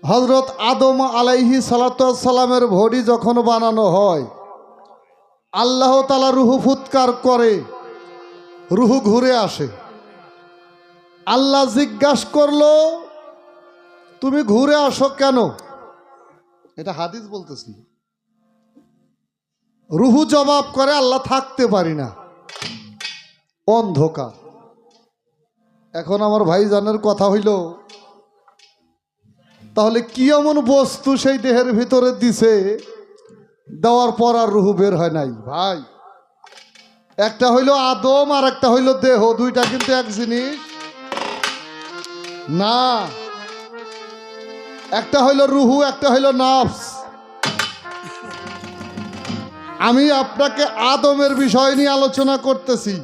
হযরত আদম আলাইহি সালামের ভড়ি যখন বানানো হয়, আল্লাহ তাআলা রুহু ফুৎকার করে, রুহু ঘুরে আসে। আল্লাহ জিজ্ঞাসা করলো, তুমি ঘুরে আসো কেন? এটা হাদিস বলতেছি। রুহু জবাব করে, আল্লাহ থাকতে পারি না, অন্ধকার। এখন আমার ভাইজানের কথা হইল, তাহলে কি এমন বস্তু সেই দেহের ভিতরে দিছে, দেওয়ার পর আর রুহু বের হয় নাই? ভাই, একটা হইল আদম আর একটা হইল দেহ, দুইটা কিন্তু এক জিনিস না। একটা হইল রুহু, একটা হইল নফস। আমি আপনাকে আদমের বিষয় নিয়ে আলোচনা করতেছি।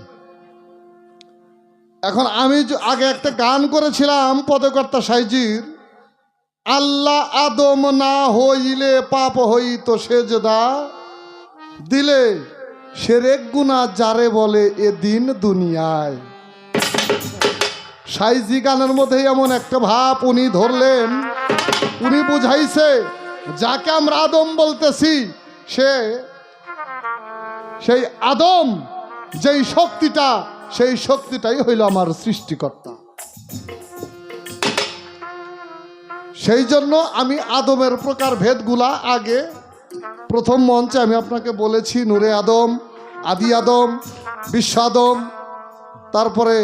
এখন আমি আগে একটা গান করেছিলাম পদকর্তা সাইজির, আল্লাহ আদম না হইলে পাপ হইত সেজদা দিলে, সেরেক গুনাহ যারে বলে এ দিন দুনিয়ায়। সাইজি গানের মধ্যে এমন একটা ভাব উনি ধরলেন, উনি বুঝাইছে যাকে আমরা আদম বলতেছি, সেই আদম যেই শক্তিটা, সেই শক্তিটাই হইল আমার সৃষ্টিকর্তা। সেই জন্য আমি আদমের প্রকার ভেদগুলা আগে প্রথম মঞ্চে আমি আপনাকে বলেছি। নূরে আদম, আদি আদম, বিশ্ব আদম, তারপরে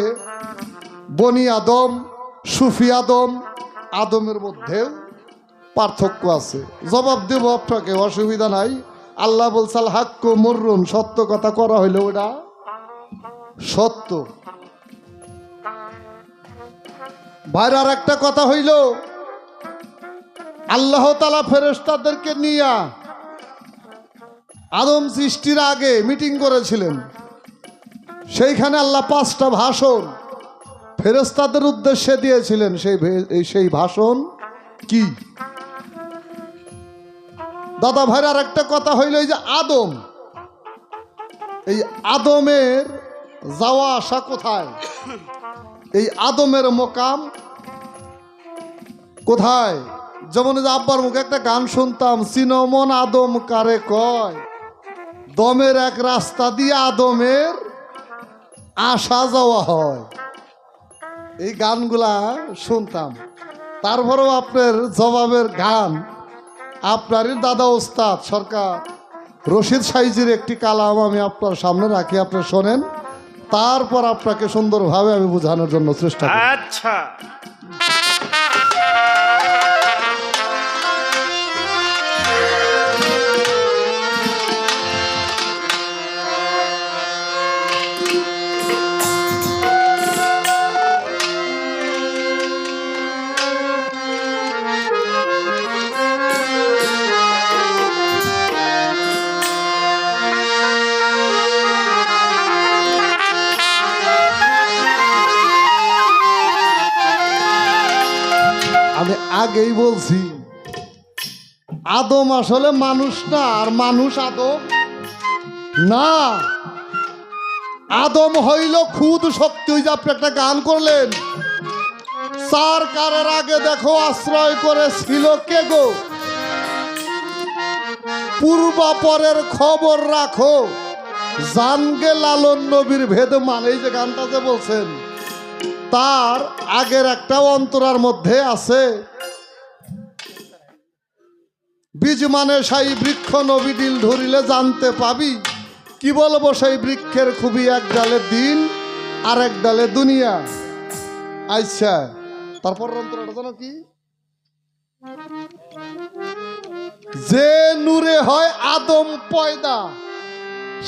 বনি আদম, সুফি আদম। আদমের মধ্যেও পার্থক্য আছে, জবাব দেব আপনাকে, অসুবিধা নাই। আল্লাহ বলছাল হাক্কু মুররুন, সত্য কথা করা হইল ওটা সত্য। ভাইর আর একটা কথা হইল, আল্লাহ তাআলা ফেরেশতাদেরকে নিয়ে আদম সৃষ্টির আগে মিটিং করেছিলেন। সেইখানে আল্লাহ 5টা ভাষণ ফেরেশতাদের উদ্দেশ্যে দিয়েছিলেন। সেই ভাষণ কি? দাদা ভাইর আর একটা কথা হইল, এই যে আদম, এই আদমের যাওয়া আসা কোথায়? এই আদমের মোকাম কোথায়? যেমন যে আব্বার মুখে একটা গান শুনতাম, চিনমন আদম কারে কয়, দমের এক রাস্তা দিয়ে আদমের আসা যাওয়া হয়। এই গানগুলা শুনতাম। তারপরেও আপনার জবাবের গান, আপনারই দাদা ওস্তাদ সরকার রশিদ সাইজির একটি কালাম আমি আপনার সামনে রাখি, আপনি শোনেন, তারপর আপনাকে সুন্দরভাবে আমি বোঝানোর জন্য চেষ্টা করি। আচ্ছা, আমি আগেই বলছি, আদম আসলে মানুষ না, আর মানুষ আদম না। আদম হইল খুদ শক্তি। ওই যে আপনি একটা গান করলেন, চার কারের আগে দেখো আশ্রয় করে ছিল কে গো, পূর্বাপরের খবর রাখো, জানগে লালন নবীর ভেদ মান। এই যে গানটা যে বলছেন, তার আগের একটা অন্তরার মধ্যে আছে, বীজ মানে সেই বৃক্ষ নবী দিল ধরিলে জানতে পাবি, কি বলবো সেই বৃক্ষের খুবই, এক ডালে দিন আর এক ডালে দুনিয়া। আচ্ছা, তারপর অন্তরাটা জানো কি? যে নূরে হয় আদম পয়দা,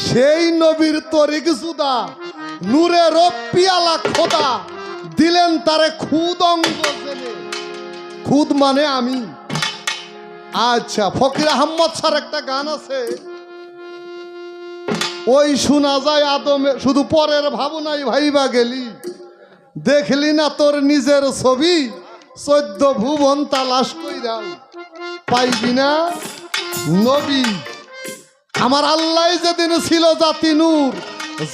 সেই নবীর তরিক জুদা, নূরে রপিয়ালা খোদা, দিলেন তারে খুদ অঙ্গ জেনে। খুদ মানে আমি। আচ্ছা, ফকির আহমদ স্যার একটা গান আছে, ওই শোনা যায় আদমে, শুধু পরের ভাবনাই ভাইবা গেলি, দেখলি না তোর নিজের ছবি, 14 ভুবন তালাশ কইরাও পাইবি না নবী। আমার আল্লাহ যেদিন ছিল জাতি নূর,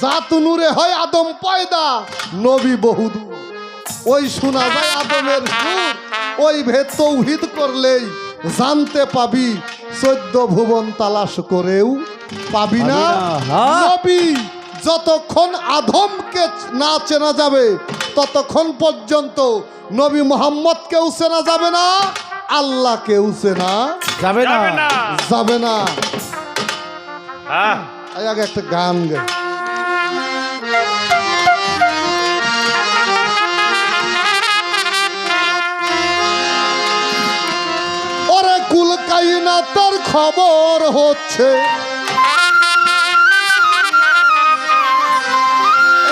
জাতু নূরে হয় আদম পয়দা, নবী বহুদূর। ওই শোনা যায় আদমের সুর, ওই ভেদ তৌহিদ করলেই জানতে পাবি, 14 ভুবন তালাশ করেও পাবি না। নবী যতক্ষণ আদমকে না চেনা যাবে ততক্ষণ পর্যন্ত নবী মুহাম্মদকেও চেনা যাবে না, আল্লাহকেও চেনা যাবে না যাবে না। হ্যাঁ আগে একটা গান গাই। ওরে কুল কায়নাতের খবর হচ্ছে,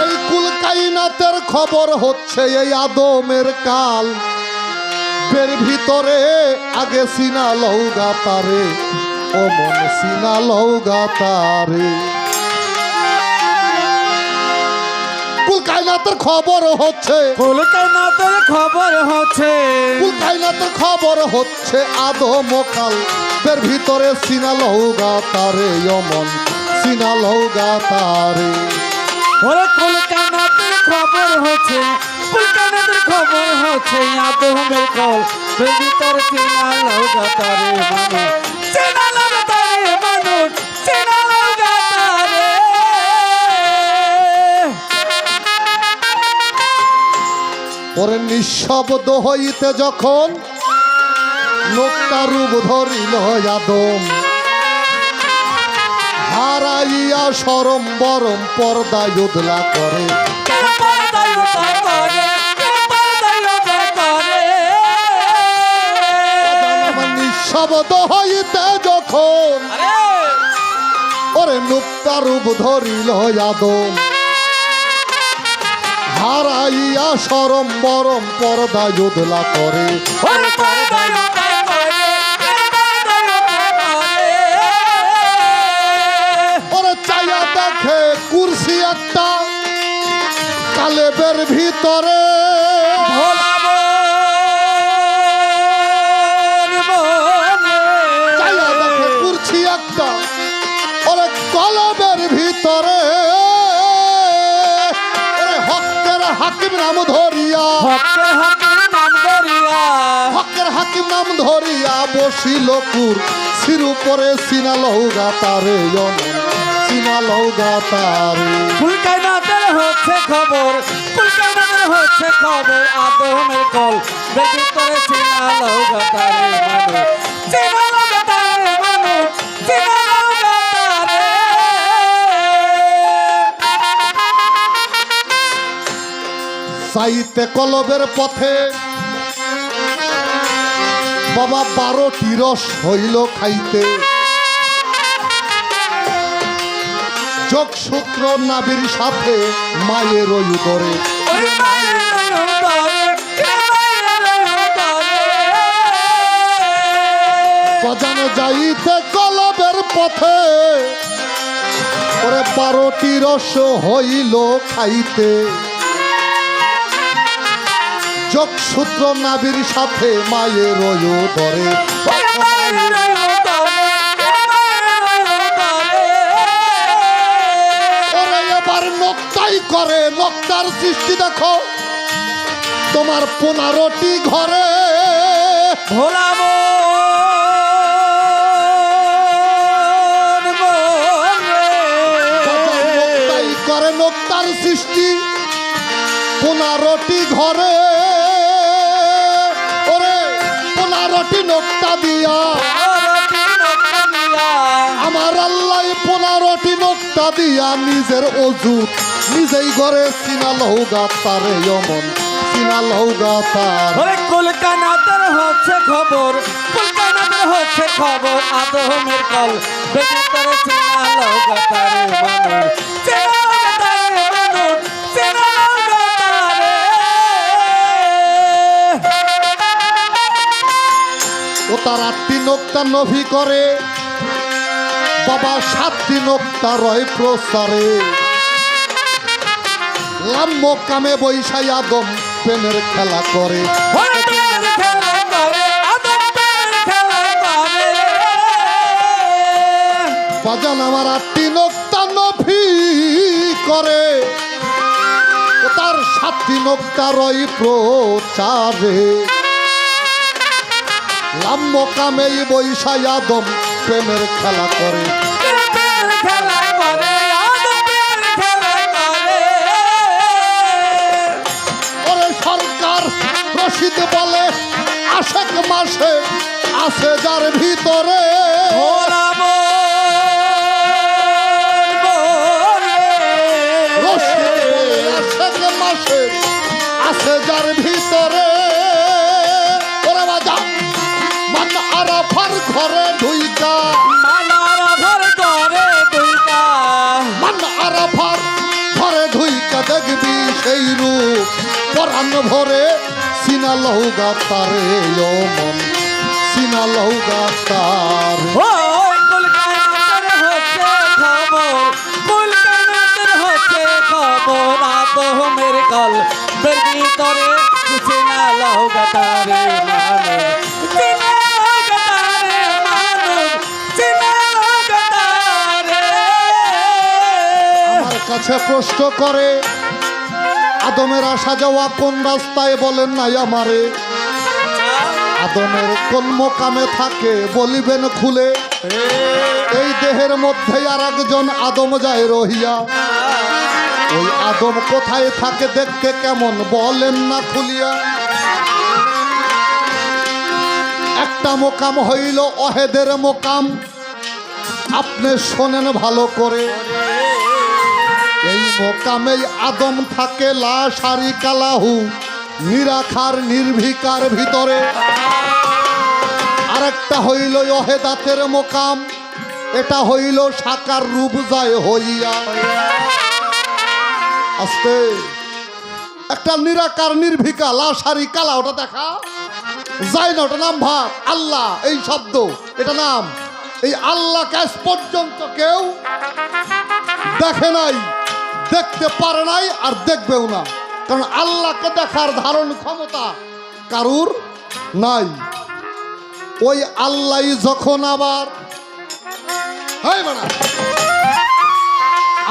এই কুল কায়নাতের খবর হচ্ছে এই আদমের কাল। বের ভিতরে আগে সিনা লৌগা তারে, ও মন সিনা লৌগা তারে। কুল কায়নাতের খবর হচ্ছে, কুল কায়নাতের খবর হচ্ছে, কুল কায়নাতের খবর হচ্ছে আদম কাল। বের ভিতরে সিনা লৌগা তারে, ও মন সিনা লৌগা তারে। ওরে কুল কায়নাতের খবর হচ্ছে, কুল কায়নাতের খবর হচ্ছে আদমের কল। ভিতর চিনা লগা তারে মানুষ, চিনা লগা তারে মানুষ, চিনা লগা তারে। ওরে নিঃশব্দ হইতে যখন নোকটা রূপ ধরিল আদম, হারাইয়া সরম বরম পর্দায় উদলা করে। নিঃশব্দ হইতে যখন ওরে নোকটা রূপ ধরিল আদম, হারাইয়া সরম বরম পর্দায় উদলা করে। ওরে চাইয়া দেখে কুরসি একটা কালেবের ভিতরে, চাইয়া দেখে কুরসি একটা ওরে কলবের ভিতরে। ওরে হকের হাকিম নাম ধরিয়া, হকের হাকিম নাম ধরিয়া, হকের হাকিম নাম ধরিয়া বসিল কুরসির উপরে। সিনা লৌগা তারে, অমন সিনা লৌগা তারে। কুল কায়নাতের হচ্ছে খবর, কুল কায়নাতের হচ্ছে খবর আদমের কল। ভিতরে চিনা লগা তারে মানুষ, চিনা লগা তারে মানুষ, চিনা লগা তারে। চাইতে কলবের পথে বাবা 12টি রস হইল খাইতে। যোগসূত্র নাবির সাথে মায়ের উদরে, বাজানো যাইতে কলবের পথে ওরে 12টি রস হইল খাইতে। যোগসূত্র নাবির সাথে মায়ের উদরে। ওরে এবার নক্তাই করে, নক্তার সৃষ্টি দেখো তোমার 15টি ঘরে। ভোলাবো নক্তাই করে, নক্তার সৃষ্টি 15টি ঘরে। ওরে 15টি নক্তা দিয়া আমার আল্লাহ 15টি নক্তা দিয়া নিজের অজুত নিজেই ঘরে সিনা লৌগা তারে, অমন সিনা লৌগা তার। কুল কায়নাতের হচ্ছে খবর, কুল কায়নাতের হচ্ছে খবর আদমের কল। ভিতরে চিনা লগা তারে মানুষ, চিনা লগা তারে মানুষ, চিনা লগা তারে। ও তার 8টি নোক্তা নভি করে, বাবা 7টি নোক্তা রয় প্রসারে। লাম্ম কামে বৈশাই আদম প্রেমের খেলা করে। বাজান আমার 8টি নোক্তা নভি করে, ও তার 7টি নোক্তা রয় প্রচারে। বললাম মোকামেই বৈশাই আদম প্রেমের খেলা করে। প্রেমের খেলা করে, আদম প্রেমের খেলা করে। ওরে সরকার রশিদ বলে আশেক মাসে আছে যার ভিতরে। ওরা বলে, রশিদ বলে আশেক মাসে আছে যার ভিতরে। ওরে বাজা মান আরাফার ঘরে ঢুইকা, মানার ঘর করে দুইটা। মান আরাফার ঘরে ঢুইকা দেখবি সেই রূপ পরাণ ভরে। সিনা লহুগা তারে ও মন, সিনা লহুগা তার। ওই কুলকায়নাতের হচ্ছে খবর, কুলকায়নাতের হচ্ছে খবর। আদমের গল্পের ভিতরে চিনা লহুগা তারে মানুষ, চিনা লহুগা তারে মানুষ, চিনা লহুগা তারে। আমার কাছে প্রশ্ন করে আদমের আসা যাওয়া কোন রাস্তায় বলেন নাই আমারে। আদমের কোন মোকামে থাকে বলিবেন খুলে। এই দেহের মধ্যে আর একজন আদম যায় রহিয়া। ওই আদম কোথায় থাকে দেখতে কেমন বলেন না খুলিয়া। একটা মোকাম হইল অহেদের মোকাম, আপনি শোনেন ভালো করে। এই মোকামেই আদম থাকে লাশারি কালাহু, নিরাখার নির্ভিকার ভিতরে। আরেকটা হইল অহেদাতের মোকাম, এটা হইল সাকার রূপ যায় হইয়া। আস্তে একটা নিরাকার নির্ভিকা লাশারি কালা, ওটা দেখা যায় না, ওটা নাম ভাব আল্লাহ। এই শব্দ এটা নাম। এই আল্লাহকে আজ পর্যন্ত কেউ দেখে নাই, দেখতে পারে নাই, আর দেখবেও না। কারণ আল্লাহকে দেখার ধারণ ক্ষমতা কারুর নাই। ওই আল্লাহ যখন আবার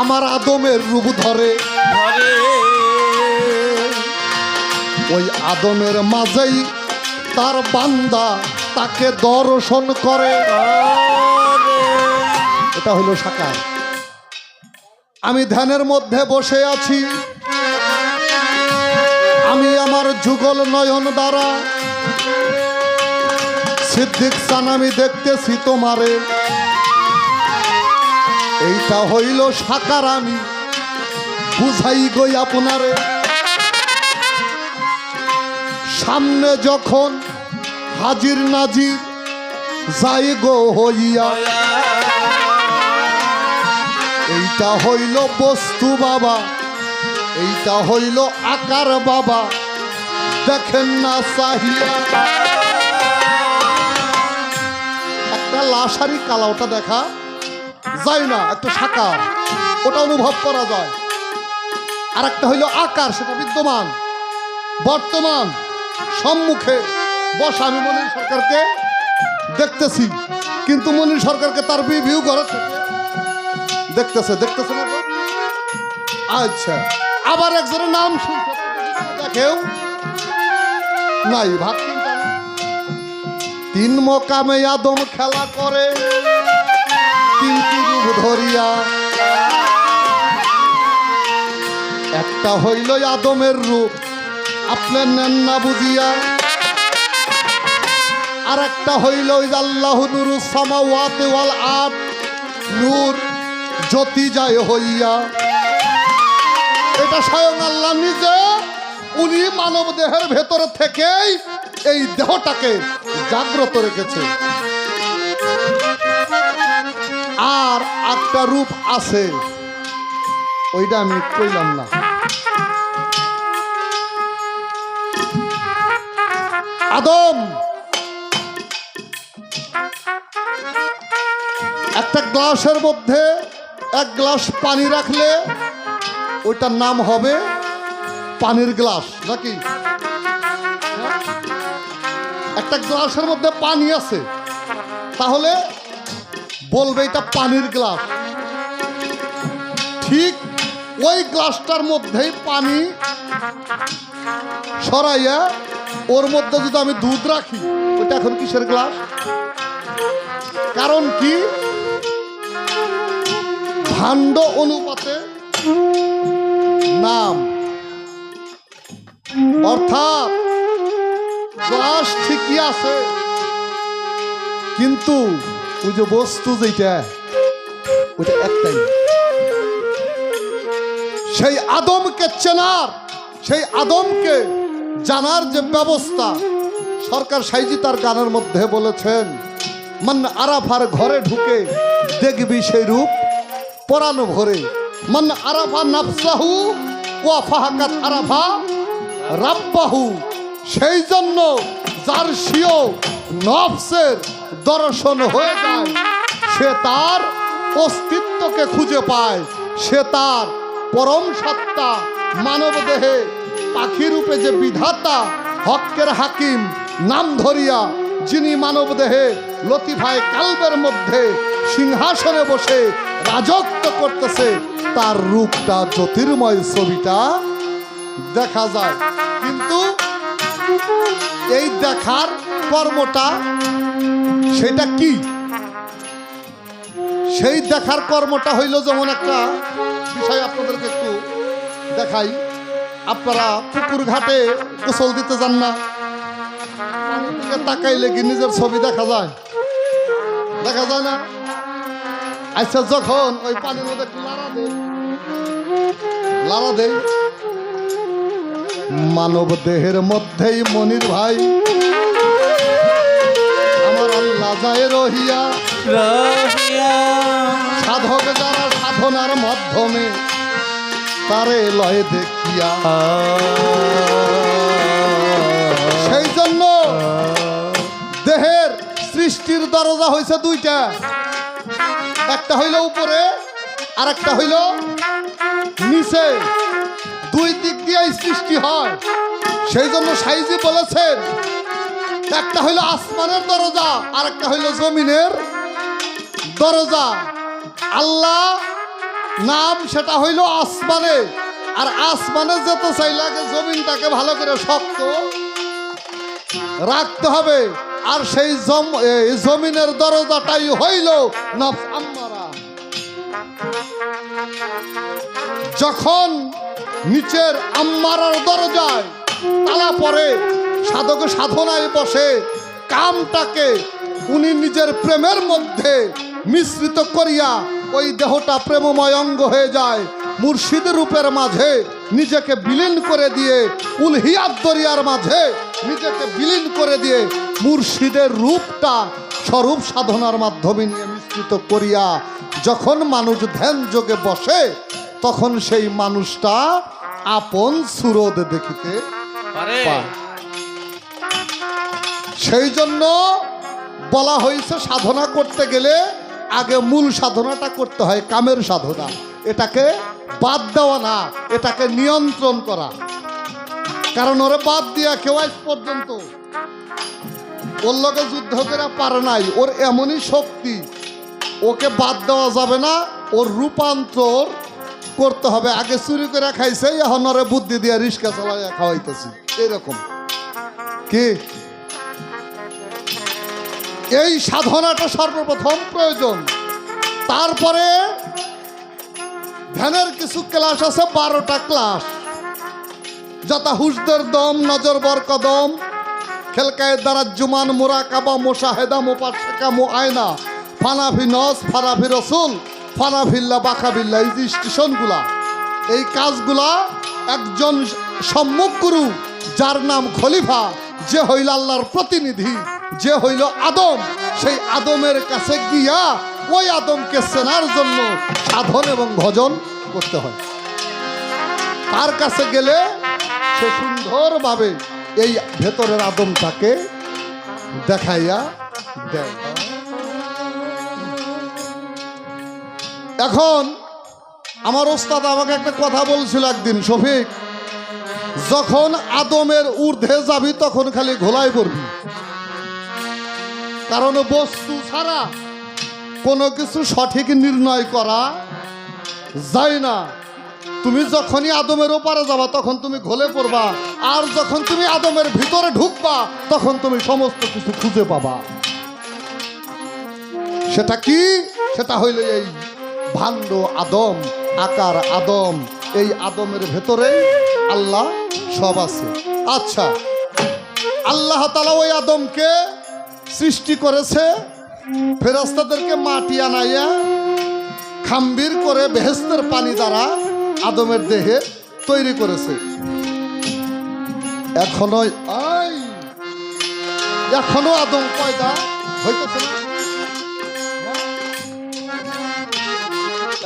আমার আদমের রূপ ধরে, ওই আদমের মাঝেই তার বান্দা তাকে দর্শন করে। এটা হলো সাকার। আমি ধ্যানের মধ্যে বসে আছি, আমি আমার যুগল নয়ন দ্বারা সিদ্দিক সান আমি দেখতেছি তোমারে। এইটা হইল সাকার, আমি বুঝাই গই আপনারে। সামনে যখন হাজির নাজির যাই গো হইয়া, এইটা হইল বস্তু বাবা, এইটা হইল আকার বাবা, দেখেন না চাহিয়া। একটা লাশারি কালা, ওটা দেখা যায় না, একটা সাকার, ওটা অনুভব করা যায়। আর একটা হইল আকার, সেটা বিদ্যমান বর্তমান সম্মুখে বসা। আমি মনির সরকারকে দেখতেছি, কিন্তু মনির সরকারকে তার ভিউ ঘরে দেখতেছে না তো? আচ্ছা, আবার একজনের নাম শুনছে, দেখেও নাই, ভাব চিন্তা না। তিন মোকামে আদম খেলা করে তিনটি রূপ ধরিয়া। একটা হইল আদমের রূপ, আপনার নেন না বুঝিয়া। আর একটা হইল আল্লাহু নূরুস সামাওয়াতি ওয়াল আরদ, নূর জ্যোতি যায় হইয়া। এটা স্বয়ং আল্লাহ নিজে, উনি মানব দেহের ভেতরে থেকেই এই দেহটাকে জাগ্রত রেখেছে। আর একটা রূপ আছে, ওইটা আমি কইলাম না। আদম একটা গ্লাসের মধ্যে এক গ্লাস পানি রাখলে ওইটার নাম হবে পানির গ্লাস, নাকি? একটা গ্লাসের মধ্যে পানি আছে, তাহলে বলবে এটা পানির গ্লাস। ঠিক ওই গ্লাসটার মধ্যেই পানি সরাইয়া ওর মধ্যে যদি আমি দুধ রাখি, ওটা ওইটা এখন কিসের গ্লাস? কারণ কি? ভাণ্ড অনুপাতে নাম, অর্থাৎ গ্লাস ঠিকই আছে, কিন্তু ওই যে বস্তু যেটা ওইটা একটাই। সেই আদমকে চেনার, সেই আদমকে জানার যে ব্যবস্থা, সরকার সাইজি তার গানের মধ্যে বলেছেন, মান আরাফার ঘরে ঢুকে দেখবি সেই রূপ পরাণ ভরে। মান আরাফা নাফসাহু ওয়া ফাহাকাত আরাফা রাব্বাহু। সেই জন্য যার স্বীয় নফসের দর্শন হয়ে যায়, সে তার অস্তিত্বকে খুঁজে পায়, সে তার পরম সত্তা মানব দেহে পাখি রূপে যে বিধাতা হকের হাকিম নাম ধরিয়া যিনি মানব দেহে লতিফায় কালবের মধ্যে সিংহাসনে বসে রাজত্ব করতেছে, তার রূপটা জ্যোতির্ময় ছবিটা দেখা যায়। কিন্তু এই দেখার কর্মটা সেটা কি? সেই দেখার কর্মটা হইল, যেমন একটা বিষয় আপনাদেরকে একটু দেখাই। আপনারা পুকুর ঘাটে গোসল দিতে যান না? দিকে তাকাইলে কি নিজের ছবি দেখা যায়? দেখা যায় না? আচ্ছা, যখন ওই পানির মধ্যে একটু লাড়া দেই, মানব দেহের মধ্যেই মনির ভাই আমার আল্লাহ যায় রহিয়া, সাধক যারা সাধনার মাধ্যমে তারে লয় দেখিয়া। সেই জন্য দেহের সৃষ্টির দরজা হয়েছে দুইটা, একটা হইল উপরে আর একটা হইল নিচে। দুই দিক দিয়েই সৃষ্টি হয়। সেই জন্য সাইজি বলেছেন, একটা হইল আসমানের দরজা আর একটা হইল জমিনের দরজা। আল্লাহ নাম সেটা হইল আসমানে, আর আসমানে যেতে চাইলে আগে জমিনটাকে ভালো করে শক্ত রাখতে হবে। আর সেই জমিনের দরজাটাই হইল নফস আম্মারা। যখন নিচের আম্মারার দরজায় তালা পড়ে, সাধক সাধনায় বসে কামটাকে উনি নিজের প্রেমের মধ্যে মিশ্রিত করিয়া ওই দেহটা প্রেমময় অঙ্গ হয়ে যায়। মুর্শিদ রূপের মাঝে নিজেকে বিলীন করে দিয়ে, উলহিয়াত দরিয়ার মাঝে নিজেকে বিলীন করে দিয়ে মুর্শিদের রূপটা স্বরূপ সাধনার মাধ্যমে নিয়ে মিশ্রিত করিয়া যখন মানুষ ধ্যান যোগে বসে, তখন সেই মানুষটা আপন সুরদ দেখিতে পায়। সেই জন্য বলা হয়েছে, সাধনা করতে গেলে আগে মূল সাধনাটা করতে হয়, কামের সাধনা। এটাকে বাদ দেওয়া না, এটাকে নিয়ন্ত্রণ করা। কারণ ওরে বাদ দিয়া কেউ আজ পর্যন্ত ওর লগে যুদ্ধ করে পারে নাই। ওর এমনই শক্তি, ওকে বাদ দেওয়া যাবে না, ওর রূপান্তর করতে হবে। আগে চুরি করে খাইছে, এখন ওরে বুদ্ধি দিয়ে রিস্কা চালাইয়া খাওয়াইতেছি, এরকম কি? এই সাধনাটা সর্বপ্রথম প্রয়োজন। তারপরে ধ্যানের কিছু ক্লাস আছে, 12টা ক্লাস, যথা হুজদের দম, নজর বর কদম, খেলকায় দারাজ্জুমান, মুরাকাবা, মুশাহেদা, মুপাশাকা, মুআয়না, ফানাফি নস, ফানাফি রসুল, ফানাফিল্লা, বাকাবিল্লা, এই যে স্টেশনগুলা, এই কাজগুলা একজন সম্মুখ গুরু, যার নাম খলিফা, যে হইল আল্লাহর প্রতিনিধি, যে হইল আদম, সেই আদমের কাছে গিয়া ওই আদমকে চেনার জন্য সাধন এবং ভজন করতে হয়। তার কাছে গেলে সে সুন্দরভাবে এই ভেতরের আদমটাকে দেখাইয়া দেয়। এখন আমার ওস্তাদ আমাকে একটা কথা বলছিল একদিন, শফিক, যখন আদমের ঊর্ধ্বে যাবি তখন খালি ঘোলায় পড়বি। কারণ বস্তু ছাড়া কোনো কিছু সঠিক নির্ণয় করা যায় না। তুমি যখনই আদমের ওপারে যাবা তখন তুমি ঘোলে পড়বা, আর যখন তুমি আদমের ভিতরে ঢুকবা তখন তুমি সমস্ত কিছু খুঁজে পাবা। সেটা কি? সেটা হইল এই ভাণ্ড আদম, আকার আদম, এই আদমের ভেতরেই আল্লাহ সব আছে। আচ্ছা, আল্লাহ তাআলা ওই আদমকে সৃষ্টি করেছে, ফেরেশতাদেরকে মাটি আনাইয়া খাম্বির করে বেহেশতের পানি দ্বারা আদমের দেহে তৈরি করেছে। এখনো আদম পয়দা হইতেছে না।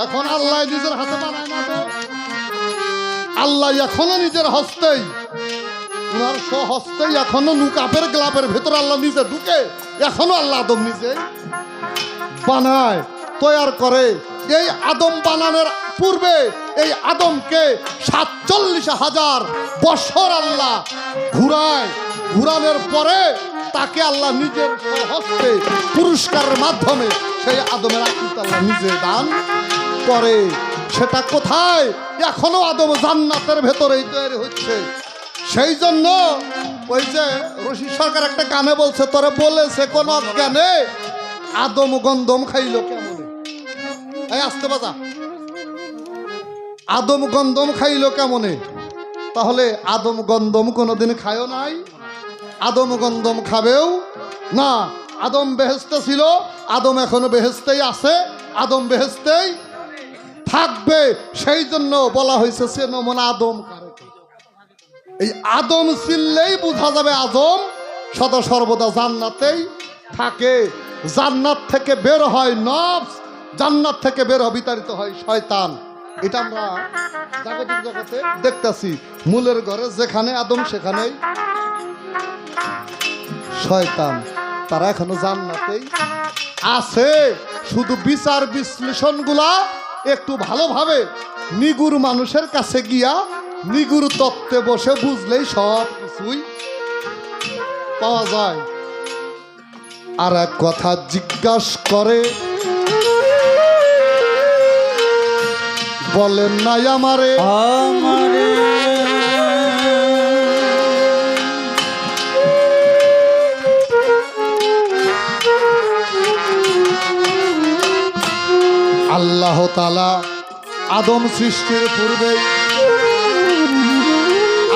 এখন আল্লাহ নিজের হাতে বানায় না তো, আল্লাহ এখনো নিজের হস্তেই, উনার স্বহস্তেই এখনো নুকাপের গ্লাপের ভেতরে আল্লাহ নিজে ঢুকে, এখনো আল্লাহ আদম নিজে বানায়, তৈয়ার করে। এই আদম বানানোর পূর্বে এই আদমকে ৪৭,০০০ বছর আল্লাহ ঘুরানোর পরে তাকে আল্লাহ নিজের হস্তে পুরস্কারের মাধ্যমে সেই আদমের আকৃতি আল্লাহ নিজে দান করে। সেটা কোথায়? এখনো আদম জান্নাতের ভেতরেই তৈরি হচ্ছে। সেই জন্য ওই যে রশিদ সরকার একটা গানে বলছে, তোরে বলেছে কোন অজ্ঞানে আদম গন্ধম খাইল কেমনে। এই আসতে বাজা, আদম গন্ধম খাইল কেমনে? তাহলে আদম গন্ধম কোনোদিন খায়ও নাই, আদম গন্ধম খাবেও না। আদম বেহেশতে ছিল, আদম এখনো বেহেশতেই আছে, আদম বেহেশতেই থাকবে। সেই জন্য বলা হয়েছে সে নমন আদম কারে। এই আদম চিনলেই বোঝা যাবে আদম সদা সর্বদা জান্নাতেই থাকে। জান্নাত থেকে বের হয় নফস, জান্নাত থেকে বের হয় বিতাড়িত হয় শয়তান। এটা আমরা জাগতিক জগতে দেখতেছি। মূলের ঘরে যেখানে আদম সেখানেই শয়তান। তারা এখনো জান্নাতেই আছে। শুধু বিচার বিশ্লেষণগুলা একটু ভালোভাবে নিগুর মানুষের কাছে গিয়া নিগুর তত্ত্বে বসে বুঝলেই সব কিছুই পাওয়া যায়। আর এক কথা জিজ্ঞাসা করে, বলেন নাই আমারে আল্লাহ তাআলা আদম সৃষ্টির পূর্বে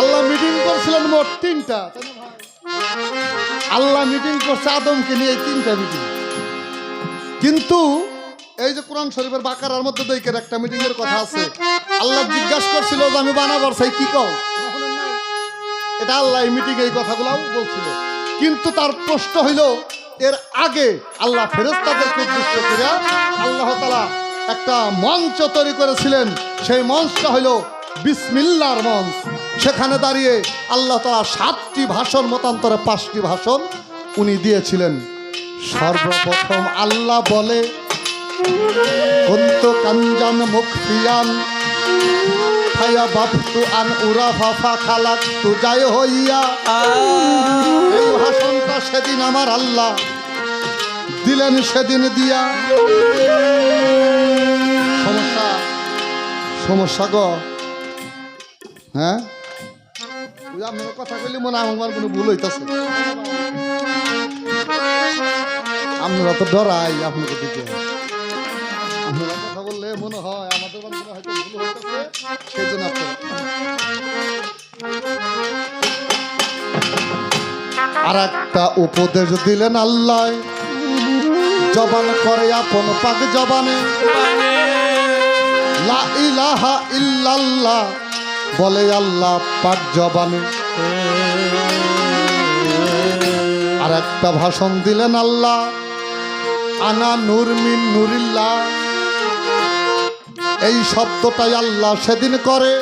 আল্লাহ মিটিং করছিলেন মোট 3টা। আল্লাহ মিটিং করছে আদমকে নিয়ে, 3টা মিটিং। কিন্তু এই যে কোরআন শরীফের বাকারার মধ্যে দেখেন একটা মিটিং এর কথা আছে। আল্লাহ জিজ্ঞাসা করছিল যে আমি বানাবার চাই কি কও, এটা আল্লাহ মিটিং এই কথাগুলো বলছিল। কিন্তু তার প্রশ্ন হইল, এর আগে আল্লাহ ফেরেশতাদেরকে উদ্দেশ্য করে আল্লাহ তাআলা একটা মঞ্চ তৈরি করেছিলেন। সেই মঞ্চটা হইল বিসমিল্লাহর মঞ্চ। সেখানে দাঁড়িয়ে আল্লাহ তাআলা 7টি ভাষণ, মতান্তরে 5টি ভাষণ উনি দিয়েছিলেন। সর্বপ্রথম আল্লাহ বলে, কুনতু কানজান মুখফিয়ান ফায়া বাফতু আন উরাফা খালাকতু যাই হইয়া। এই ভাষণটা সেদিন আমার আল্লাহ দিলেন, সেদিন দিয়া। সমস্যা গো, হ্যাঁ আপনার কথা বললি মনে আমার কোনো ভুল হইতেছে। আপনারা তো ডরাই, আপনাকে দিতে আপনারা কথা বললে মনে হয় আমাদের হয়তো ভুল হইতেছে, সেই জন্য আর একটা উপদেশ দিলেন আল্লাহ, জবান করে আপন পাক জবানে লা ইলাহা ইল্লাল্লাহ বলে আল্লাহ পাক জবানে। আর একটা ভাষণ দিলেন আল্লাহ, আনা নূর মিন নূরিল্লাহ। এই শব্দটাই আল্লাহ সেদিন করে।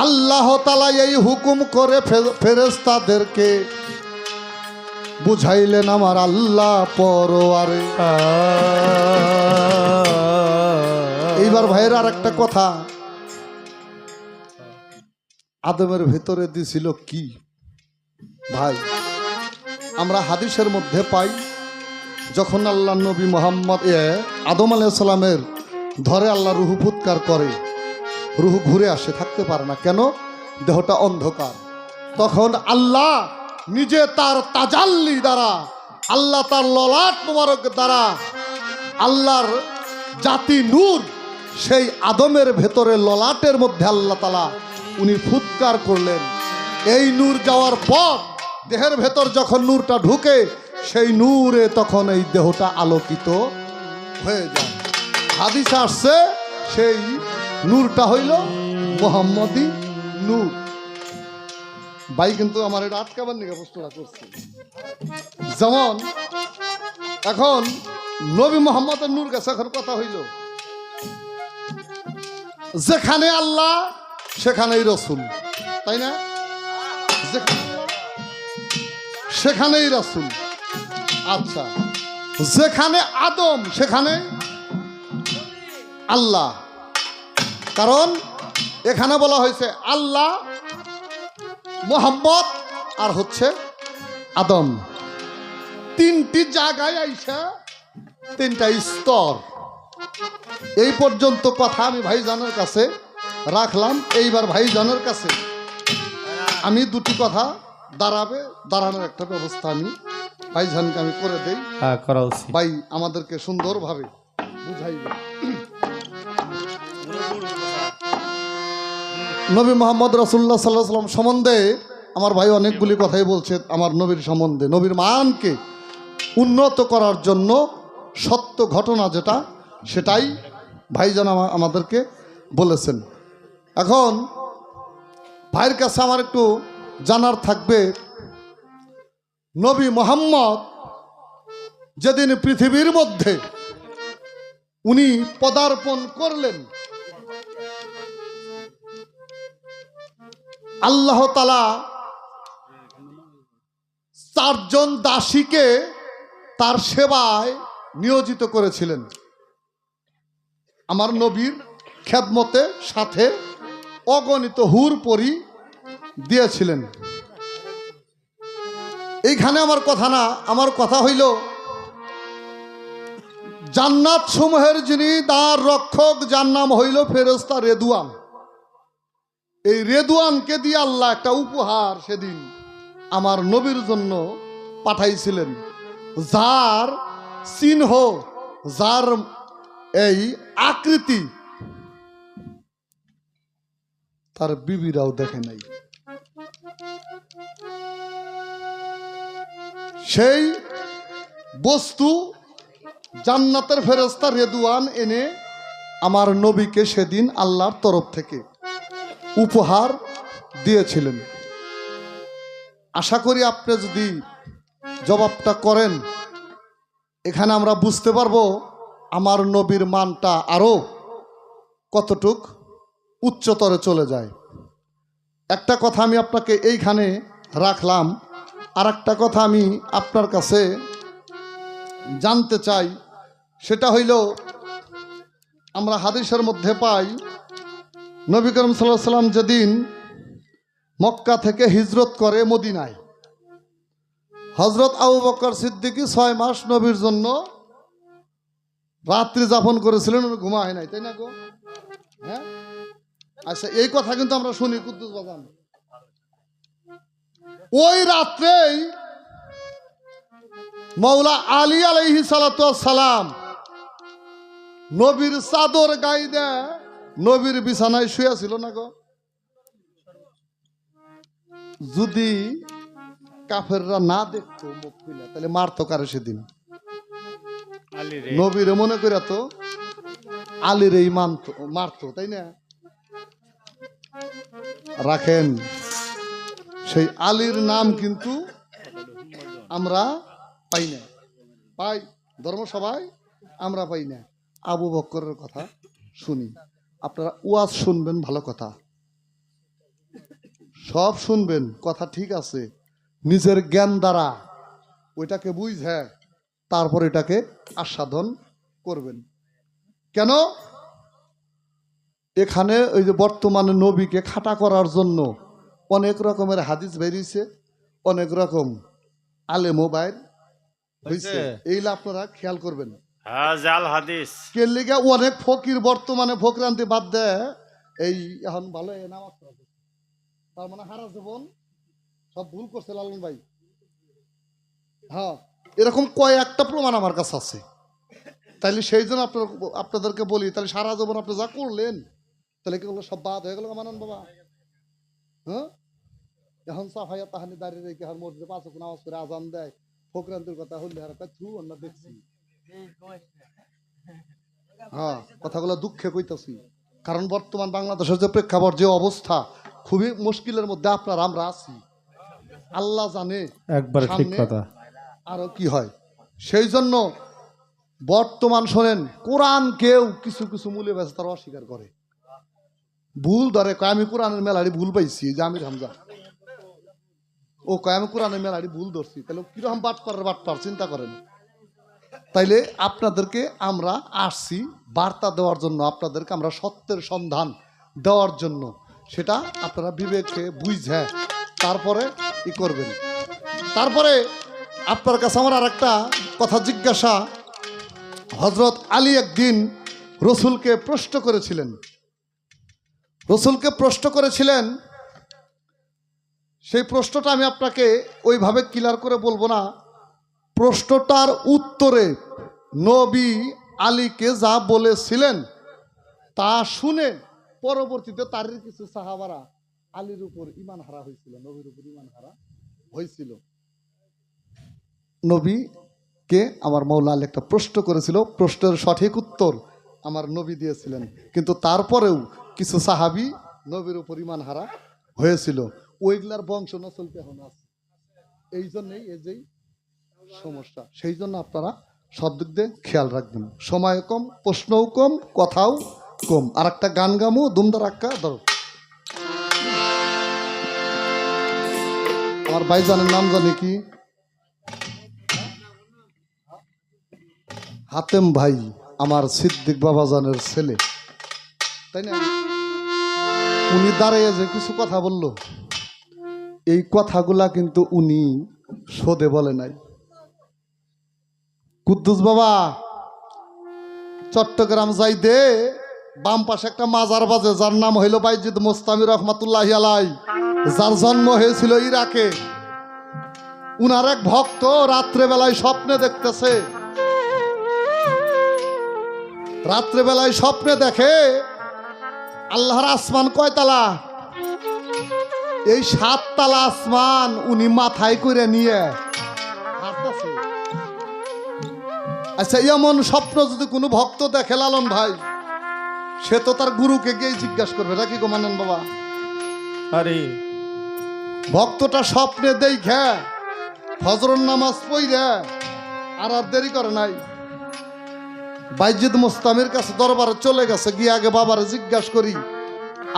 আল্লাহ তাআলা এই হুকুম করে ফেরেশতাদেরকে বুঝাইলেন আমার আল্লাহ পরোয়ারে। এইবার ভাইয়ের আর একটা কথা, আদমের ভেতরে দিছিল কি ভাই? আমরা হাদিসের মধ্যে পাই, যখন আল্লাহ নবী মোহাম্মদ আদম আলাইহিস সালামের ধরে আল্লাহ রুহু ফুৎকার করে, রুহু ঘুরে আসে, থাকতে পারে না, কেন? দেহটা অন্ধকার। তখন আল্লাহ নিজে তার তাজাল্লি দ্বারা, আল্লাহ তার ললাট মোবারক দ্বারা, আল্লাহর জাতি নূর সেই আদমের ভেতরে ললাটের মধ্যে আল্লাহ তাআলা উনি ফুৎকার করলেন। এই নূর যাওয়ার পর দেহের ভেতর যখন নূরটা ঢুকে, সেই নূরে তখন এই দেহটা আলোকিত হয়ে যায়। হাদিসে আসছে সেই নূরটা হইল মুহাম্মদী নূর। ভাই কিন্তু আমার এটা আটকাবার নিয়ে প্রশ্নটা করছে। যেমন এখন নবী মুহাম্মদের নূর গেছে, এখন কথা হইল যেখানে আল্লাহ সেখানেই রসুল, তাই না? যেখানে আল্লাহ সেখানেই রসুল। আচ্ছা, যেখানে আদম সেখানে আল্লাহ, কারণ এখানে বলা হয়েছে আল্লাহ, মুহাম্মদ আর হচ্ছে আদম, তিনটি জায়গায় আইসা তিনটা স্তর। এই পর্যন্ত কথা আমি ভাইজানের কাছে রাখলাম। এইবার ভাইজানের কাছে আমি দুটি কথা দাঁড়ানোর একটা ব্যবস্থা আমি ভাইজানকে আমি করে দেই। হ্যাঁ, করা উচিত। ভাই আমাদেরকে সুন্দরভাবে বুঝাইবে। নবী মোহাম্মদ রাসূলুল্লাহ সাল্লাল্লাহু আলাইহি ওয়াসাল্লাম সম্বন্ধে আমার ভাই অনেকগুলি কথাই বলছে। আমার নবীর সম্বন্ধে, নবীর মানকে উন্নত করার জন্য সত্য ঘটনা যেটা, সেটাই ভাইজান আমাদেরকে বলেছেন। এখন ভাইয়ের কাছে আমার একটু জানার থাকবে, নবী মুহাম্মদ যেদিন পৃথিবীর মধ্যে উনি পদার্পণ করলেন, আল্লাহ তাআলা 4 জন দাসীকে তার সেবায় নিয়োজিত করেছিলেন। আমার নবীর খেদমতে সাথে অগণিত হুর পরি দিয়েছিলেন। এইখানে আমার কথা না, আমার কথা হইল জান্নাত সমূহের যিনি দ্বার রক্ষক, যার নাম হইল ফেরেশতা রেদওয়ান। এই রেদওয়ানকে দিয়ে আল্লাহ একটা উপহার সেদিন আমার নবীর জন্য পাঠাইছিলেন, যার চিহ্ন, যার এই আকৃতি তার বিবিরাও দেখে নাই। সেই বস্তু জান্নাতের ফেরেশতা রেদওয়ান এনে আমার নবীকে সেদিন আল্লাহর তরফ থেকে উপহার দিয়েছিলেন। আশা করি আপনি যদি জবাবটা করেন, এখানে আমরা বুঝতে পারবো আমার নবীর মানটা আরো কতটুক উচ্চতরে চলে যায়। একটা কথা আমি আপনাকে এইখানে রাখলাম, আর একটা কথা আমি আপনার কাছে জানতে চাই, সেটা হইল আমরা হাদিসের মধ্যে পাই নবী করিম সাল্লাল্লাহু আলাইহি ওয়াসাল্লাম যেদিন মক্কা থেকে হিজরত করে মদিনায়, হযরত আবু বকর সিদ্দিকী 6 মাস নবীর জন্য রাত্রি যাপন করেছিলেন, ঘুমায় নাই, তাই না গো? হ্যাঁ, আচ্ছা, এই কথা কিন্তু আমরা শুনি কুদ্দুস বাজান। ওই রাত্রেই মৌলা আলী আলাইহিস সালাতু ওয়াস সালাম নবীর চাদর গায়ে দেয় নবীর বিছানায় শুয়েছিল না গো? যদি কাফেররা না দেখতো মুখ খুলে, তাহলে মারতো কারে সেদিন? নবীরে মনে করে তো আলীর এই মারতো, তাই না? রাখেন, সেই আলীর নাম কিন্তু আমরা পাই না, পাই ধর্মসভায় আমরা পাই না। আবু বকরের কথা শুনি। আপনারা ওয়াজ শুনবেন, ভালো কথা সব শুনবেন, কথা ঠিক আছে, নিজের জ্ঞান দ্বারা ওইটাকে বুঝে তারপর এটাকে আস্বাদন করবেন। কেন? এখানে ওই যে বর্তমানে নবীকে খাটা করার জন্য অনেক রকমের হাদিস বেরিয়েছে, অনেক রকম আলেমও বাইর হয়েছে এইলা আপনারা খেয়াল করবেন। হ্যাঁ জাল হাদিস। কে লিগে অনেক ফকির বর্তমানে ফকরান্তি বাদ দেয় এই এখন ভালো এই নামাজ পড়ে। তার মানে হারা জীবন সব ভুল করছে লালন ভাই। হ্যাঁ এরকম কয়েকটা প্রমাণ আমার কাছে আছে। তাইলে সেই জন্য আপনাদেরকে বলি, তাহলে সারা জীবন আপনি যা করলেন তাহলে কি হলো, সব বাদ হয়ে গেল মানন বাবা? হ্যাঁ এখন সাফাইয়া তাহানি দাঁড়িয়ে রেখে আর মসজিদে 5 ওয়াক্ত নামাজ পড়ে আজান দেয়, ফকরান্তির কথা হলে আর থ্রু আমরা দেখছি। হ্যাঁ কথাগুলো দুঃখে কইতাছি, কারণ বর্তমান বাংলাদেশের যে প্রেক্ষাপট, যে অবস্থা, খুবই মুশকিলের মধ্যে আপনারা আমরা আছি। আল্লাহ জানে একবার ঠিক কথা। আরো কি হয়। সেই জন্য বর্তমান শোনেন, কোরআন কেউ কিছু কিছু মূল্যে বেঁচে তারা অস্বীকার করে, ভুল ধরে কয় আমি কোরআনের মেলারি ভুল পাইছি। যে আমির হামজা ও কয় আমি কোরআনের মেলারি ভুল ধরছি, তাহলে কিরকম বাটপার চিন্তা করেন। তাইলে আপনাদেরকে আমরা আসছি বার্তা দেওয়ার জন্য, আপনাদেরকে আমরা সত্যের সন্ধান দেওয়ার জন্য। সেটা আপনারা বিবেকে বুঝে তারপরে ই করবেন। তারপরে আপনার কাছে আমার আর একটা কথা জিজ্ঞাসা। হজরত আলী একদিন রসুলকে প্রশ্ন করেছিলেন। সেই প্রশ্নটা আমি আপনাকে ওইভাবে ক্লিয়ার করে বলবো না। প্রশ্নটার উত্তরে নবী আলীকে যা বলেছিলেন তা শুনে পরবর্তীতে তার কিছু সাহাবারা আলীর উপর ঈমান হারা হয়েছিল, নবীর উপর ঈমান হারা হয়েছিল। নবীকে আমার মাওলা আলী একটা প্রশ্ন করেছিল, প্রশ্নের সঠিক উত্তর আমার নবী দিয়েছিলেন, কিন্তু তারপরেও কিছু সাহাবী নবীর উপর ঈমান হারা হয়েছিল। ওইগুলার বংশ নসলকে এখন আছে। এই জন্যই এই যে সমস্যা। সেই জন্য আপনারা সব দিক দিয়ে খেয়াল রাখবেন। সময় কম, প্রশ্নও কম, কথাও কম। আর একটা গান গামু দুমদার আক্কা ধরো। আমার ভাইজানের নাম জানি কি? হাতেম ভাই, আমার সিদ্দিক বাবাজানের ছেলে, তাই না? উনি দাঁড়িয়ে যে কিছু কথা বলল, এই কথাগুলা কিন্তু উনি সোদে বলে নাই। কুদ্দুস বাবা চট্টগ্রাম যাই দে, বাম পাশে একটা মাজার বাজে, যার নাম হইল বাইজিদ মোস্তামি রহমাতুল্লাহি আলাই, যার জন্ম হয়েছিল ইরাকে। উনার এক ভক্ত রাত্রেবেলায় স্বপ্নে দেখতেছে, রাত্রেবেলায় স্বপ্নে দেখে আল্লাহর আসমান কয়তালা? এই 7 তালা আসমান উনি মাথায় করে নিয়ে হাঁটতেছে। আচ্ছা এমন স্বপ্ন যদি কোনো ভক্ত দেখে লালন ভাই, সে তো তার গুরুকে গিয়ে জিজ্ঞাসা করবে, নাকি গো মানন বাবা? আরে ভক্তটা স্বপ্নে দেখে ফজরের নামাজ পড়ে আর দেরি করে নাই, বাইজিদ মোস্তামির কাছে দরবারে চলে গেছে, গিয়ে আগে বাবারে জিজ্ঞাসা করি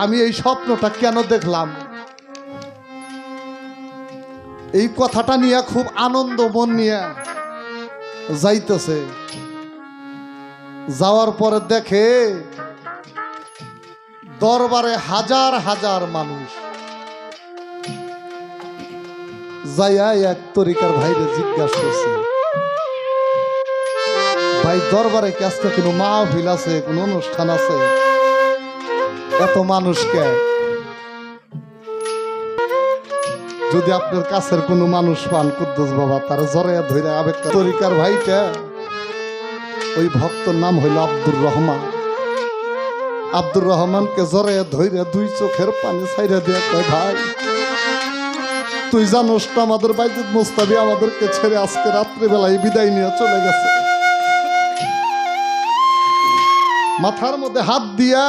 আমি এই স্বপ্নটা কেন দেখলাম। এই কথাটা নিয়ে খুব আনন্দ মন নিয়ে যাইতেছে। যাওয়ার পরে দেখে দরবারে হাজার হাজার মানুষ। যাইয়া এক তরিকার ভাইরে জিজ্ঞাসা করছে, ভাই দরবারে কি আজকে কোনো মাহফিল আছে, কোনো অনুষ্ঠান আছে? এত মানুষকে যদি আপনার কাছের কোনো মানুষ পান কুদ্দুস বাবা, তার জরে ধরে আবেগ। তরিকার ভাইটা ওই ভক্তর নাম হইল আব্দুর রহমান। আব্দুর রহমানকে জরে ধরে 2 চোখের পানি ছাইরা দিয়ে কয়, ভাই তুই জানোস তো আমাদের বাইজিদ মোস্তামি আমাদেরকে ছেড়ে আজকে রাত্রিবেলায় বিদায় নিয়ে চলে গেছে। মাথার মধ্যে হাত দিয়া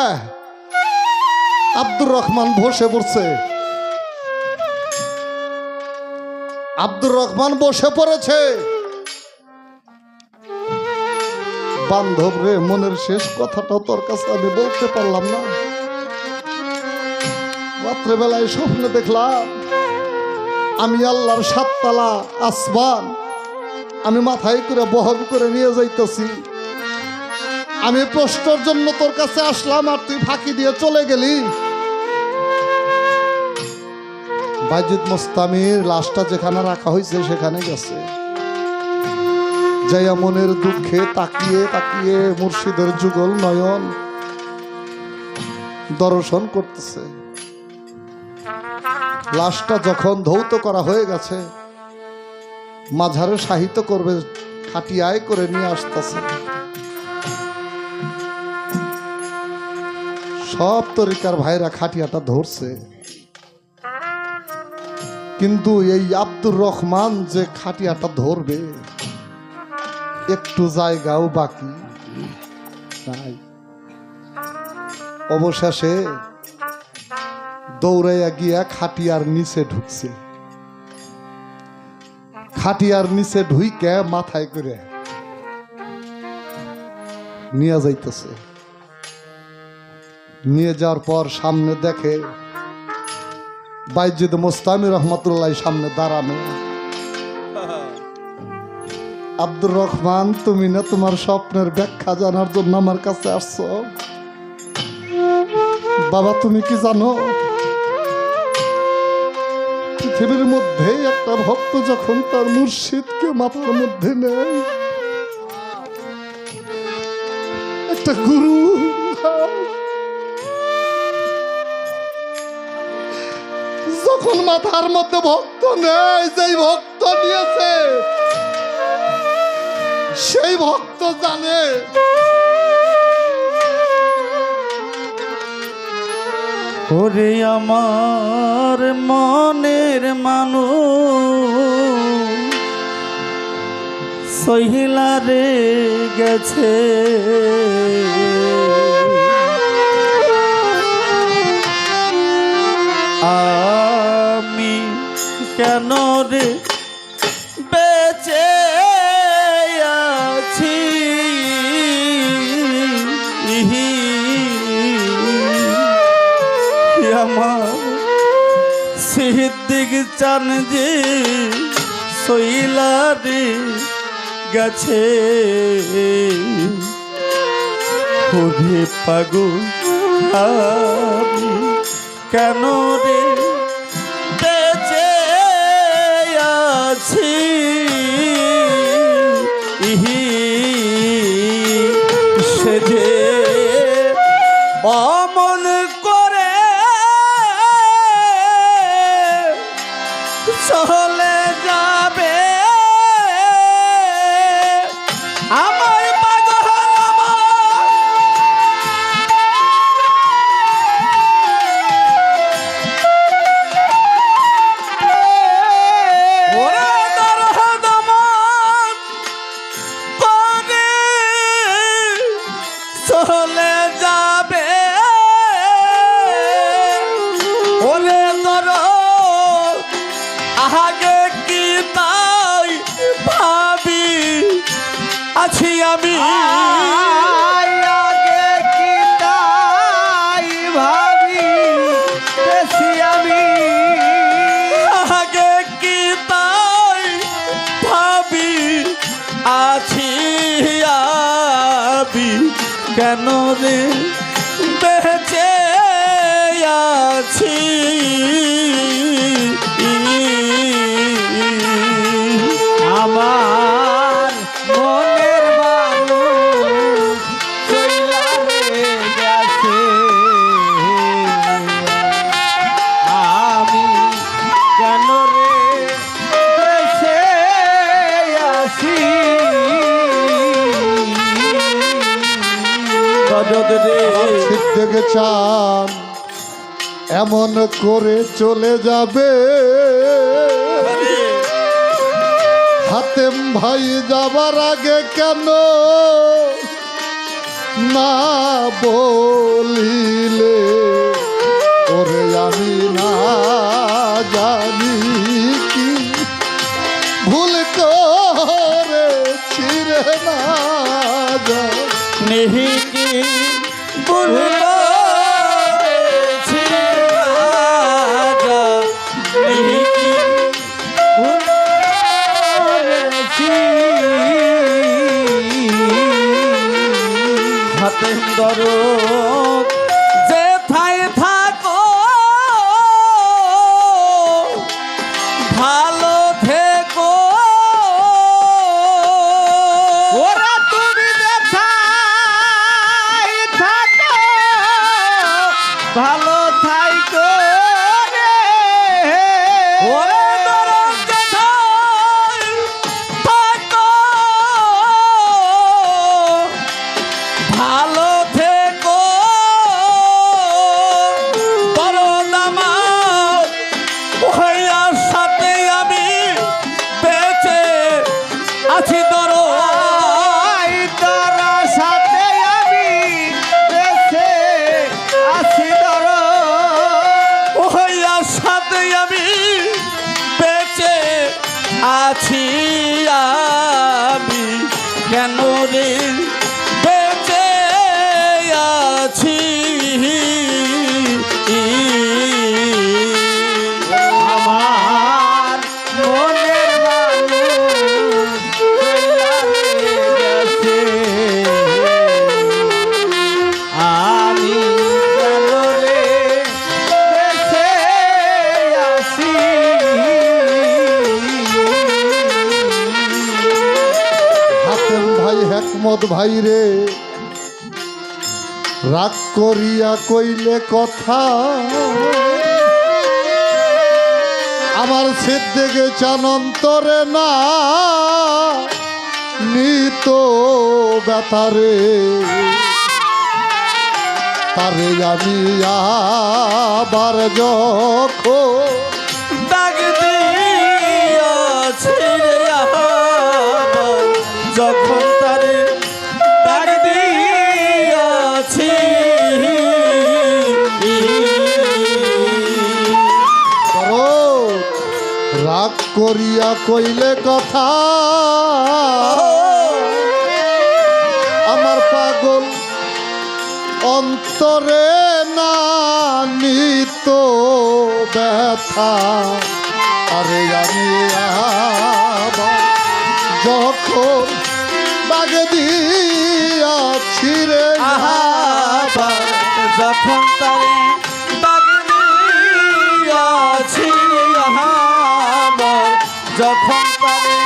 আব্দুর রহমান বসে পড়ছে। আব্দুর রহমান বসে পড়েছে। বান্ধব রে, মনের শেষ কথাটা তোর কাছে আমি বলতে পারলাম না। রাত্রেবেলায় স্বপ্নে দেখলাম আমি আল্লাহর 7 তালা আসমান আমি মাথায় করে বহন করে নিয়ে যাইতেছি। আমি প্রশ্নের জন্য তোর কাছে আসলাম আর তুই ফাঁকি দিয়ে চলে গেলি। বাইজিদ মোস্তামির লাশটা যেখানে রাখা হয়েছে সেখানে গেছে। যাইয়া মনের দুঃখে তাকিয়ে তাকিয়ে মুর্শিদের যুগল নয়ন দর্শন করতেছে। লাশটা যখন ধৌত করা হয়ে গেছে, মাঝারে সাহিত্য করবে, খাটিয়ায় করে নিয়ে আসতেছে। সব তরিকার ভাইরা খাটিয়াটা ধরছে, কিন্তু এই আব্দুর রহমান যে খাটিয়াটা ধরবে একটু জায়গাও বাকি নাই। অবশেষে দৌড়াইয়া গিয়া খাটিয়ার নিচে ঢুকছে। খাটিয়ার নিচে ঢুইকে মাথায় করে নিয়ে যাইতেছে। নিয়ে যাওয়ার পর সামনে দেখে বাইজিদ মোস্তামি রহমতুল্লাহ সামনে দাঁড়ানো। আব্দুর রহমান, তুমি না তোমার স্বপ্নের ব্যাখ্যা জানার জন্য আমার কাছে আসছো? বাবা, তুমি কি জানো পৃথিবীর মধ্যে একটা ভক্ত যখন তার মুর্শিদকে মাথার মধ্যে নেয়, একটা গুরু যখন মাথার মধ্যে ভক্ত নেয়, যেই ভক্ত নিয়েছে সেই ভক্ত জানে ওরে আমার মনের মানুষ সহিলা রে গেছে, আমি কেন রে বেঁচে আছি, আমার সিদ্দিক চান যে সইলা রে গেছে। ওরে পাগল আমি কেন রে বেঁচে আছি, সে যে অমন করে চলে যাবে আমার পাগল ওরে দরদ মন করে চলে যাবে, ওরে দরদ আগে কি তাই ভাবি আছি আমি, আগে কি তাই ভাবি বেশি আমি, আগে কি তাই ভাবি আছি আমি, কেন রে বেঁচে আছি। আমার মনের মানুষ চইলা রে গেছে, আমি কেন রে বেঁচে আছি, গজদ রে সিদ্ধকে চান এমন করে চলে যাবে, হাতেম ভাই যাবার আগে কেন না বলিলে, ওরে আমি না জানি কি ভুল করেছি রে না জানি। নেহি কি ভুল করেছি রাজা, নেহি কি ভুল করেছি, হাতে দরদ যেথায় থাকো ভালো থেকো, আছি আমি কেন রে বেঁচে আছি আমার মনের মানুষ চইলা গেছে, আমি কেন রে বেঁচে আছি। হাতেম ভাই হেকমত ভাই রে, রাগ করিয়া কইলে কথা, আমার সিদ্দিকে চানন্তরে না নিত ব্যথারে, তারে আমি আবার যখন ডাক দিয়াছি রে আবার, যখন তারে ডাক দিয়াছি করো রাগ করিয়া কইলে কথা, আমার পাগল অন্তরে না নিত ব্যথা, আরে আমি আবার যখন বাগে দিয়াছি রে আবার, যখন তারে ডাক দিয়াছি আবার, যখন তারে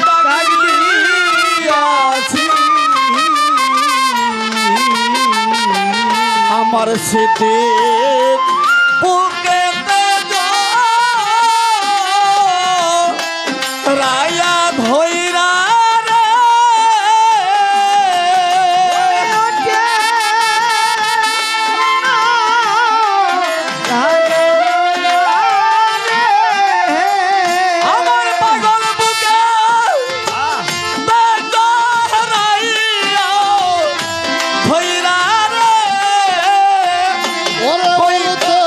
ডাক দিয়াছি আমার সিদ্দিক বুকেতে রায়া ধইরা রে আমার পাগল বুকে রাইয়া ধইরা রে ওরে বলতো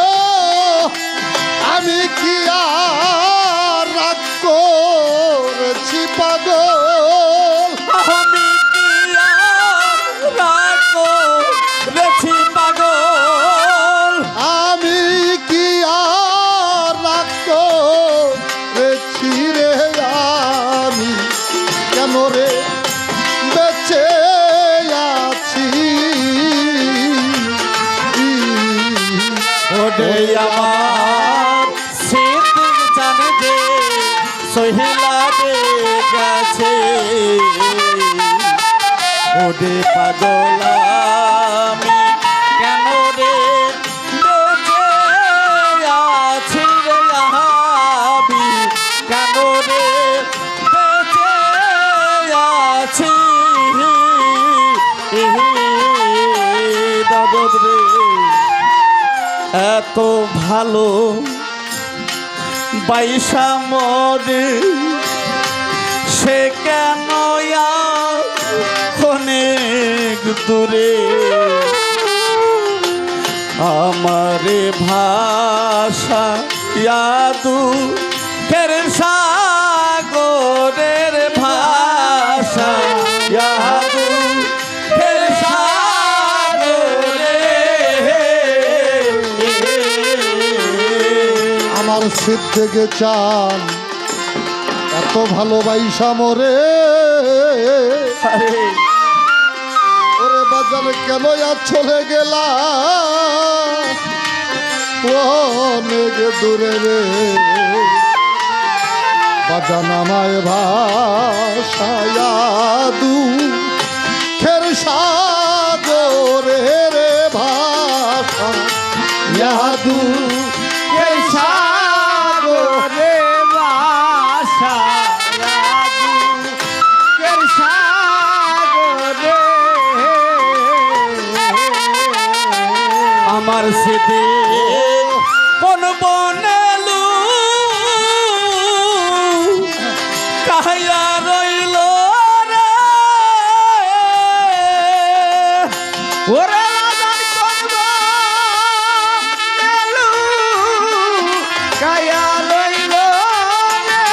আমি কি আর রাগ করেছি পাগল, আমি কি আর রাগ করেছি পাগল, আমি কি আর রাগ করেছি রে, আমি কেন রে বেঁচে আছি। ওরে আমার সিদ্দিক জানে যে সহিলা রে গেছে, ওরে পাগল আমি কেন রে বেঁচে আছি রে আমি কেন রে বেঁচে আছি নগদ রে এত ভালো বাইশা মরে সে কেন অনেক দূরে আমারে ভাষা ইয়াদু ফের সাগরের ভাষা ইয়াদু ফের আমার সিদ্দিকে চান এত ভালোবাসা মরে, ওরে বাজার কেন আর চলে গেলা অনেক দূরে রে, বাজান আমায় ভাষায়াদু খের সাগরে রে ভাষা ইয়াদু খের সাগরে ভাষা আমার স্মৃতি কোন বনেলু কাহিয়া রইল রে ওরে রাজার কর্ম মেলু কায়া লইল রে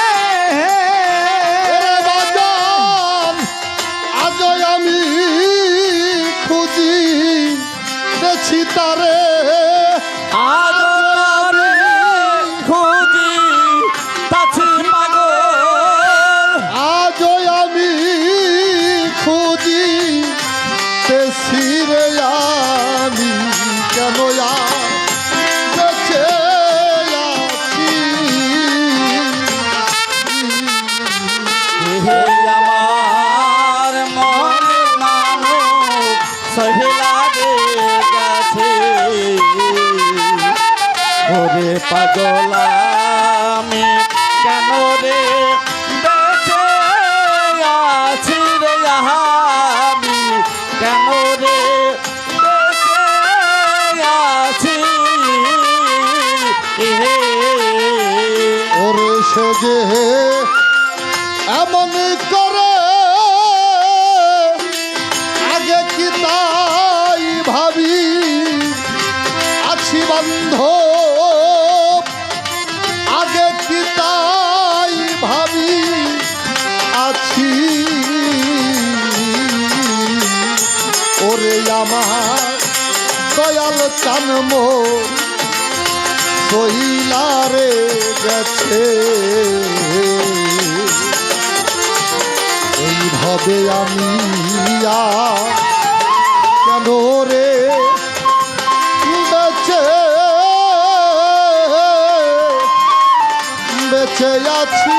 কেমন করে আগে কি তাই ভাবি আছি বান্ধব আগে কি তাই ভাবি আছি ওরে আমার দয়াল চান মোর সইলারে গেছে এইভাবে আমি আর কেন রে বেঁচে বেঁচে আছি